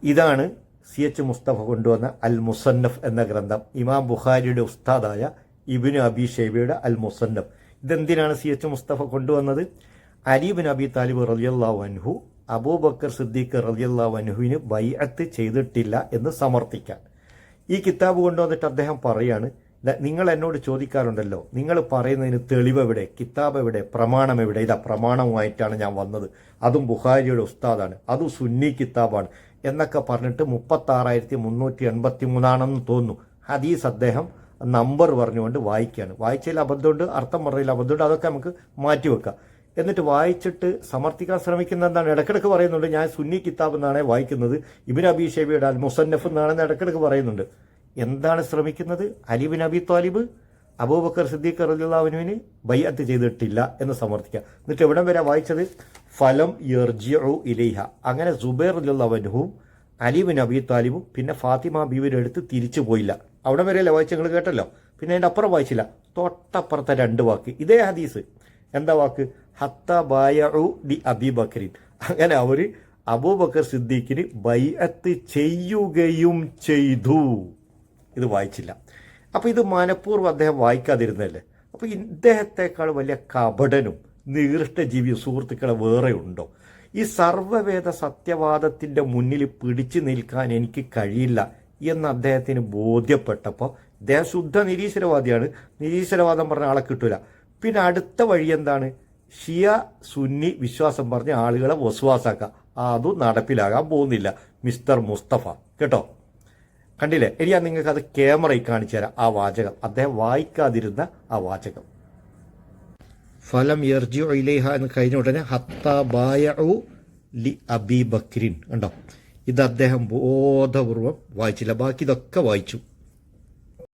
ഇതാണ് CH മുസ്തഫ കൊണ്ടുവന്ന അൽ മുസന്നഫ് എന്ന ഗ്രന്ഥം. ഇമാം ബുഖാരിയുടെ ഉസ്താദായ ഇബ്നു അബി ഷൈബയുടെ അൽ മുസന്നഫ്. ഇതെന്തിനാണ് CH മുസ്തഫ കൊണ്ടുവന്നത്? അലി ബിൻ അബി താലിബ് റളിയല്ലാഹു അൻഹു അബൂബക്കർ സിദ്ദീഖ് റളിയല്ലാഹു അൻഹുവിന് ബൈഅത്ത് ചെയ്തിട്ടില്ല എന്ന് സമർത്ഥിക്കാൻ. ഈ കിതാബ് കൊണ്ടുവന്നിട്ട് അദ്ദേഹം പറയാണ്, നിങ്ങൾ എന്നോട് ചോദിക്കാറുണ്ടല്ലോ, നിങ്ങൾ പറയുന്നതിന് തെളിവ് എവിടെ, കിതാബ് എവിടെ, പ്രമാണം എവിടെ? ഇതാ പ്രമാണവുമായിട്ടാണ് ഞാൻ വന്നത്. അതും ബുഖാരിയുടെ ഉസ്താദാണ്, അതും സുന്നി കിതാബാണ് എന്നൊക്കെ പറഞ്ഞിട്ട് 36,383 തോന്നുന്നു ഹദീസ് അദ്ദേഹം നമ്പർ പറഞ്ഞുകൊണ്ട് വായിക്കുകയാണ്. വായിച്ചതിൽ അബദ്ധമുണ്ട്, അർത്ഥം പറഞ്ഞതിൽ അബദ്ധമുണ്ട്, അതൊക്കെ നമുക്ക് മാറ്റിവെക്കാം. എന്നിട്ട് വായിച്ചിട്ട് സമർത്ഥിക്കാൻ ശ്രമിക്കുന്ന എന്താണ്? ഇടക്കിടക്ക് പറയുന്നുണ്ട് ഞാൻ സുന്നി കിതാബ് എന്നാണ് വായിക്കുന്നത്, ഇബ്നു അബി ഷൈബയുടെ അൽ മുസന്നഫ് എന്നാണെന്ന് ഇടക്കിടക്ക് പറയുന്നുണ്ട്. എന്താണ് ശ്രമിക്കുന്നത്? Ali bin Abi Talib Abu Bakr Siddiq റളിയല്ലാഹു അൻഹുവിന് ബൈഅത്ത് ചെയ്തിട്ടില്ല എന്ന് സമർത്ഥിക്കുക. എന്നിട്ട് എവിടം വരെ വായിച്ചത്? ഫലം യർജിഉ ഇലൈഹ. അങ്ങനെ സുബൈർ റളിയല്ലാഹു അൻഹുവും അലി ബിൻ അബി താലിബും പിന്നെ ഫാത്തിമ ബീവിയുടെ അടുത്ത് തിരിച്ചു പോയില്ല. അവിടെ വരെയല്ലേ വായിച്ച, നിങ്ങൾ കേട്ടല്ലോ. പിന്നെ അതിൻ്റെ അപ്പുറം വായിച്ചില്ല. തൊട്ടപ്പുറത്തെ 2 വാക്ക് ഇതേ ഹദീസ്. എന്താ വാക്ക്? ഹത്ത ബായഉ ലി അബി ബക്കറിൻ. അങ്ങനെ അവർ അബൂബക്കർ സിദ്ദീഖിന് ബൈഅത്ത് ചെയ്യുകയും ചെയ്തു. ഇത് വായിച്ചില്ല. അപ്പോൾ ഇത് മനഃപൂർവ്വം അദ്ദേഹം വായിക്കാതിരുന്നല്ലേ. അപ്പോൾ ഇദ്ദേഹത്തെക്കാൾ വലിയ കപടനും നികൃഷ്ടജീവിയും സുഹൃത്തുക്കളെ വേറെ ഉണ്ടോ? ഈ സർവ്വവേദ സത്യവാദത്തിൻ്റെ മുന്നിൽ പിടിച്ചു നിൽക്കാൻ എനിക്ക് കഴിയില്ല എന്ന് അദ്ദേഹത്തിന് ബോധ്യപ്പെട്ടപ്പോൾ അദ്ദേഹം ശുദ്ധ നിരീശ്വരവാദിയാണ്. നിരീശ്വരവാദം പറഞ്ഞ ആളെ കിട്ടൂല. പിന്നെ അടുത്ത വഴി എന്താണ്? ഷിയ സുന്നി വിശ്വാസം പറഞ്ഞ ആളുകളെ വസ്വാസാക്കുക. അതും നടപ്പിലാകാൻ പോകുന്നില്ല മിസ്റ്റർ മുസ്തഫ. കേട്ടോ, കണ്ടില്ലേ? ഇനി ഞാൻ നിങ്ങൾക്ക് അത് ക്യാമറയിൽ കാണിച്ചു തരാം. ആ വാചകം അദ്ദേഹം വായിക്കാതിരുന്ന ആ വാചകം. ഫലം യർജിഉ ഇലൈഹ എന്ന് കഴിഞ്ഞ ഉടനെ ഹത്ത ബായഉ ലി അബി ബക്രിൻ. കണ്ടോ, ഇത് അദ്ദേഹം ബോധപൂർവം വായിച്ചില്ല. ബാക്കി ഇതൊക്കെ വായിച്ചു.